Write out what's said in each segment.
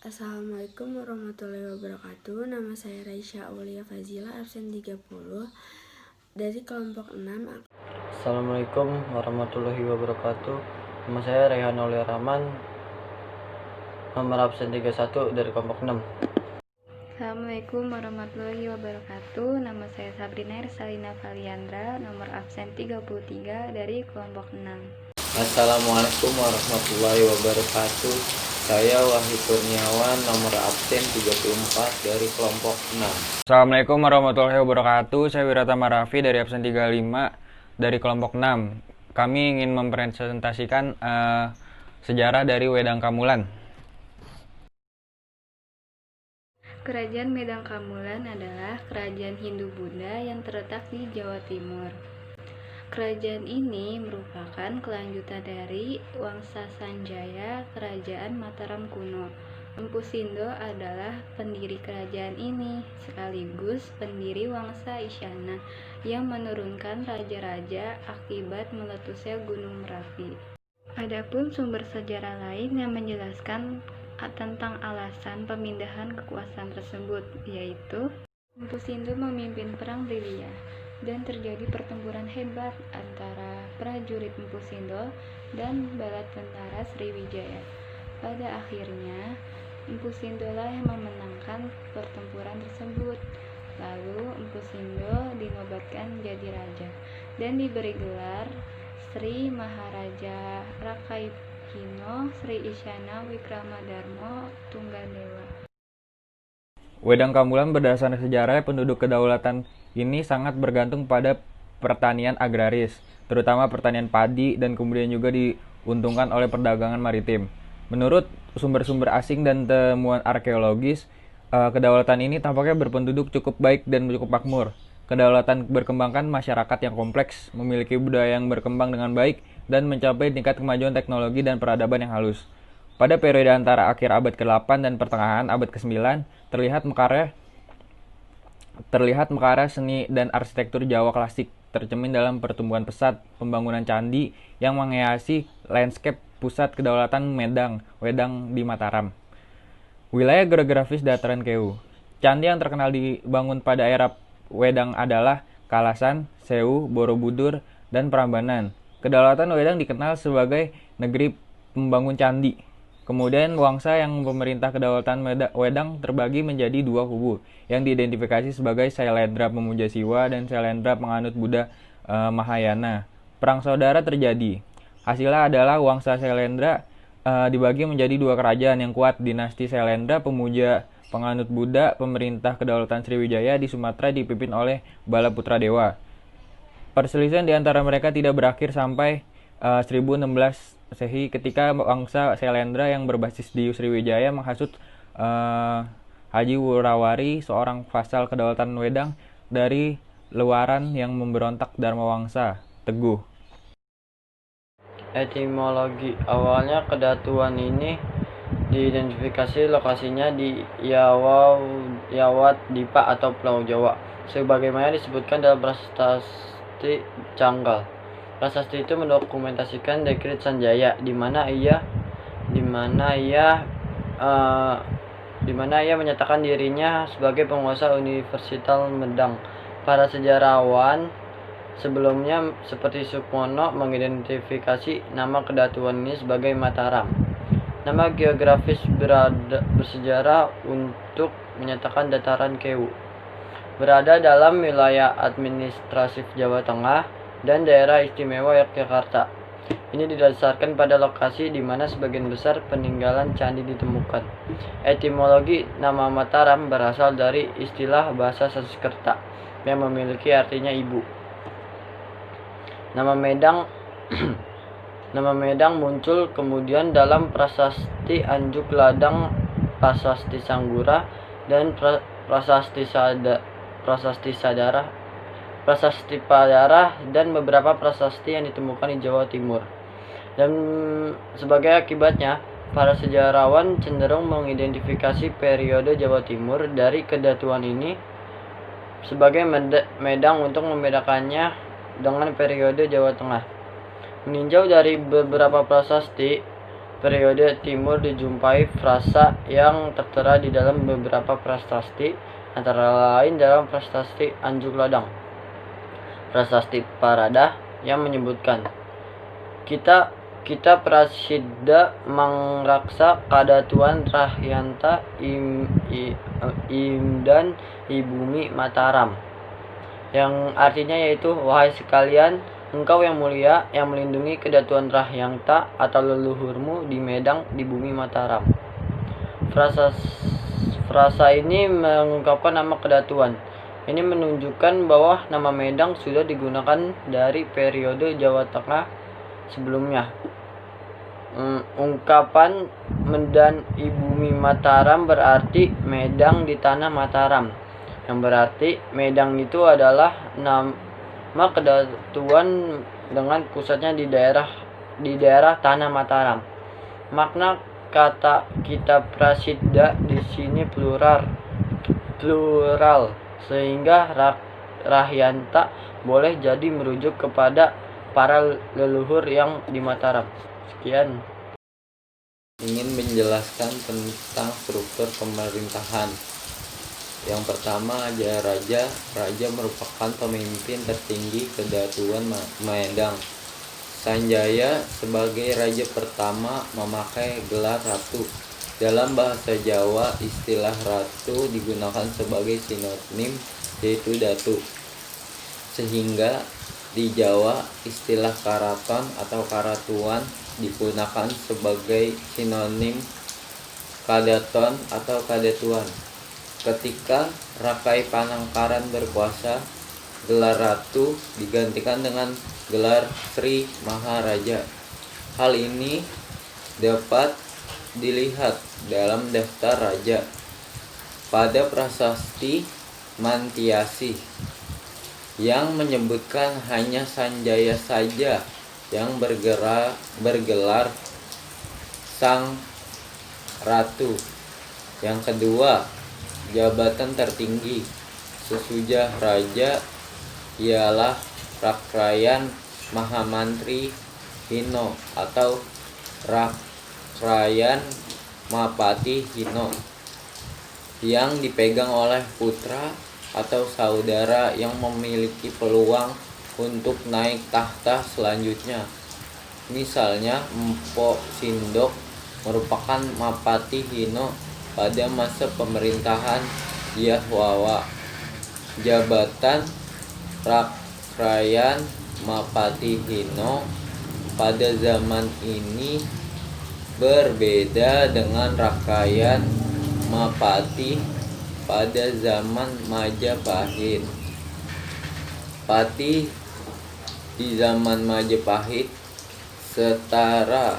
Assalamualaikum warahmatullahi wabarakatuh. Nama saya Raisya Aulia Fazila, absen 30 dari kelompok 6. Assalamualaikum warahmatullahi wabarakatuh. Nama saya Rehan Aulia Rahman, nomor absen 31 dari kelompok 6. Assalamualaikum warahmatullahi wabarakatuh. Nama saya Sabrina Ersalina Valiandra, nomor absen 33 dari kelompok 6. Assalamualaikum warahmatullahi wabarakatuh. Saya Wahyu Kurniawan, nomor absen 34 dari kelompok 6. Assalamualaikum warahmatullahi wabarakatuh. Saya Wiratama Raffi dari absen 35 dari kelompok 6. Kami ingin mempresentasikan sejarah dari Wedang Kamulan. Kerajaan Medang Kamulan adalah kerajaan Hindu-Buddha yang terletak di Jawa Timur. Kerajaan ini merupakan kelanjutan dari Wangsa Sanjaya, Kerajaan Mataram kuno. Empu Sindo adalah pendiri kerajaan ini, sekaligus pendiri Wangsa Isyana yang menurunkan raja-raja akibat meletusnya Gunung Merapi. Adapun sumber sejarah lain yang menjelaskan tentang alasan pemindahan kekuasaan tersebut, yaitu Empu Sindo memimpin perang Brilia dan terjadi pertempuran hebat antara prajurit Empu Sindo dan bala tentara Sriwijaya. Pada akhirnya, Empu Sindo lah yang memenangkan pertempuran tersebut. Lalu Empu Sindo dinobatkan jadi raja dan diberi gelar Sri Maharaja Rakaitkino Sri Isyana Wikramadharma Tunggadewa. Wedang Kamulan berdasarkan sejarah penduduk kedaulatan ini sangat bergantung pada pertanian agraris, terutama pertanian padi, dan kemudian juga diuntungkan oleh perdagangan maritim. Menurut sumber-sumber asing dan temuan arkeologis, kedaulatan ini tampaknya berpenduduk cukup baik dan cukup makmur. Kedaulatan berkembangkan masyarakat yang kompleks, memiliki budaya yang berkembang dengan baik, dan mencapai tingkat kemajuan teknologi dan peradaban yang halus. Pada periode antara akhir abad ke-8 dan pertengahan abad ke-9, terlihat mekarya seni dan arsitektur Jawa klasik, tercermin dalam pertumbuhan pesat, pembangunan candi yang menghiasi landscape pusat kedaulatan Wedang di Mataram. Wilayah geografis dataran Kewu. Candi yang terkenal dibangun pada era Wedang adalah Kalasan, Sewu, Borobudur, dan Prambanan. Kedaulatan Wedang dikenal sebagai negeri pembangun candi. Kemudian Wangsa yang memerintah kedaulatan Wedang terbagi menjadi dua kubu yang diidentifikasi sebagai Sailendra pemuja Siwa dan Sailendra penganut Buddha Mahayana. Perang saudara terjadi. Hasilnya adalah Wangsa Sailendra dibagi menjadi dua kerajaan yang kuat, dinasti Sailendra pemuja penganut Buddha, pemerintah kedaulatan Sriwijaya di Sumatera dipimpin oleh Balaputra Dewa. Perselisihan di antara mereka tidak berakhir sampai 1016 Masehi ketika Wangsa Sailendra yang berbasis di Sriwijaya menghasut Haji Wurawari, seorang vasal kedaulatan Wedang dari luaran yang memberontak Dharma Wangsa Teguh. Etimologi awalnya kedatuan ini diidentifikasi lokasinya di Yawat Dipa atau Pulau Jawa, sebagaimana disebutkan dalam prasasti Canggal. Prasasti itu mendokumentasikan dekrit Sanjaya di mana ia menyatakan dirinya sebagai penguasa Universitas Medang. Para sejarawan sebelumnya seperti Sukmono mengidentifikasi nama kedatuan ini sebagai Mataram. Nama geografis bersejarah untuk menyatakan dataran Kewu. Berada dalam wilayah administratif Jawa Tengah dan daerah istimewa Yogyakarta. Ini didasarkan pada lokasi di mana sebagian besar peninggalan candi ditemukan. Etimologi nama Mataram berasal dari istilah bahasa Sanskerta yang memiliki artinya ibu. Nama Medang muncul kemudian dalam prasasti Anjuk Ladang, Prasasti Sanggura, dan Prasasti Padarah, dan beberapa prasasti yang ditemukan di Jawa Timur. Dan sebagai akibatnya, para sejarawan cenderung mengidentifikasi periode Jawa Timur dari kedatuan ini sebagai Medang untuk membedakannya dengan periode Jawa Tengah. Meninjau dari beberapa prasasti, periode timur dijumpai frasa yang tertera di dalam beberapa prasasti, antara lain dalam prasasti Anjuk Ladang, prasasti Paradah yang menyebutkan kita Prasida Mangraksa Kadatuan Rahyanta Imdan Ibumi Mataram, yang artinya yaitu, wahai sekalian, engkau yang mulia yang melindungi kedatuan Rahyanta atau leluhurmu di Medang di bumi Mataram. Frasa ini mengungkapkan nama kedatuan. Ini menunjukkan bahwa nama Medang sudah digunakan dari periode Jawa Tengah sebelumnya. Ungkapan Medan Ibumi Mataram berarti Medang di tanah Mataram, yang berarti Medang itu adalah nama kedatuan dengan pusatnya di daerah tanah Mataram. Makna kata kita Prasida di sini plural, sehingga Rahyanta boleh jadi merujuk kepada para leluhur yang di Mataram. Sekian. Ingin menjelaskan tentang struktur pemerintahan. Yang pertama ada raja. Raja merupakan pemimpin tertinggi kedatuan Medang. Sanjaya sebagai raja pertama memakai gelar ratu. Dalam bahasa Jawa, istilah ratu digunakan sebagai sinonim, yaitu datu. Sehingga di Jawa, istilah karaton atau karatuan digunakan sebagai sinonim kadaton atau kadatuan. Ketika Rakai Panangkaran berkuasa, gelar ratu digantikan dengan gelar Sri Maharaja. Hal ini dapat dilihat dalam daftar raja pada prasasti Mantiasih yang menyebutkan hanya Sanjaya saja yang bergelar Sang Ratu. Yang kedua, jabatan tertinggi sesudah raja ialah Rakrayan Mahamantri Hino atau Rakrayan Mapati Hino, yang dipegang oleh putra atau saudara yang memiliki peluang untuk naik tahta selanjutnya. Misalnya Mpo Sindok merupakan Mapati Hino pada masa pemerintahan Yahwawa. Jabatan Rakrayan Mapati Hino pada zaman ini berbeda dengan Rakrayan Mapati pada zaman Majapahit. Pati di zaman Majapahit setara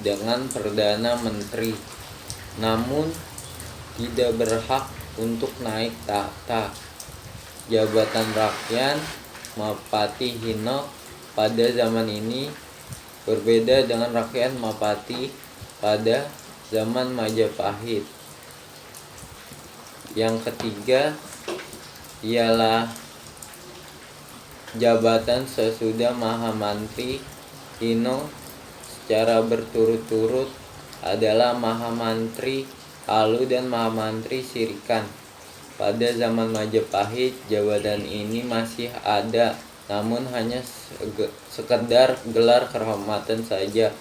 dengan Perdana Menteri, namun tidak berhak untuk naik tahta. Jabatan Rakryan Mapati Hino pada zaman ini berbeda dengan Rakryan Mapati pada zaman Majapahit. Yang ketiga ialah jabatan sesudah Mahamantri Hino secara berturut-turut adalah Mahamantri Halu dan Mahamantri Sirikan. Pada zaman Majapahit, jabatan ini masih ada, namun hanya sekedar gelar kehormatan saja.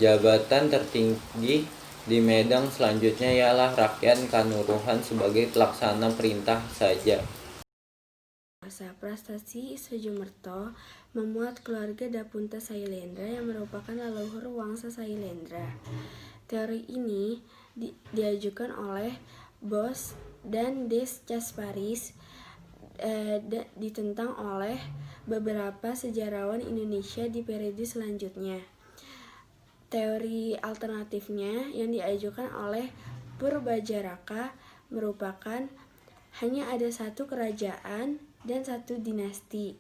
Jabatan tertinggi di Medang selanjutnya ialah Rakyat Kanuruhan sebagai pelaksana perintah saja. Masa prestasi Sujumerto memuat keluarga Dapunta Sailendra yang merupakan leluhur Wangsa Sailendra. Teori ini diajukan oleh Bos dan Des Casparis, ditentang oleh beberapa sejarawan Indonesia di periode selanjutnya. Teori alternatifnya yang diajukan oleh Purbajaraka merupakan hanya ada satu kerajaan dan satu dinasti.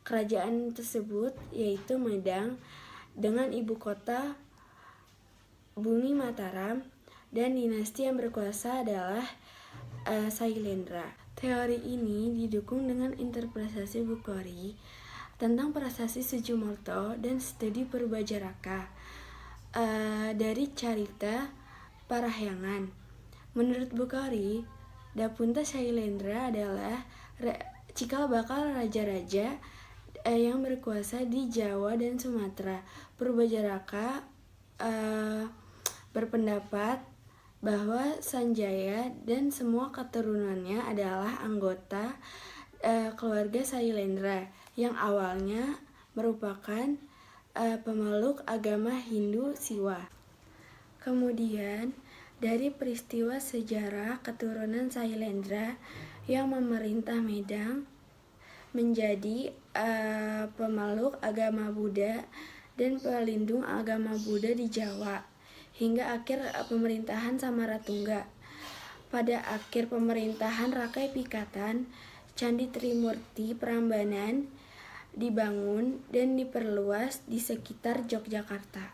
Kerajaan tersebut yaitu Medang dengan ibu kota bumi Mataram, dan dinasti yang berkuasa adalah Sailendra. Teori ini didukung dengan interpretasi Bukhari tentang prestasi Sujumerto dan studi Purbajaraka. dari carita Parahyangan. Menurut Bukhari, Dapunta Shailendra adalah cikal bakal raja-raja yang berkuasa di Jawa dan Sumatera. Purbajaraka berpendapat bahwa Sanjaya dan semua keturunannya adalah anggota keluarga Shailendra yang awalnya merupakan pemeluk agama Hindu Siwa. Kemudian, dari peristiwa sejarah keturunan Shailendra yang memerintah Medang menjadi pemeluk agama Buddha dan pelindung agama Buddha di Jawa, hingga akhir pemerintahan Samaratungga. Pada akhir pemerintahan Rakai Pikatan, Candi Trimurti Prambanan dibangun dan diperluas di sekitar Yogyakarta.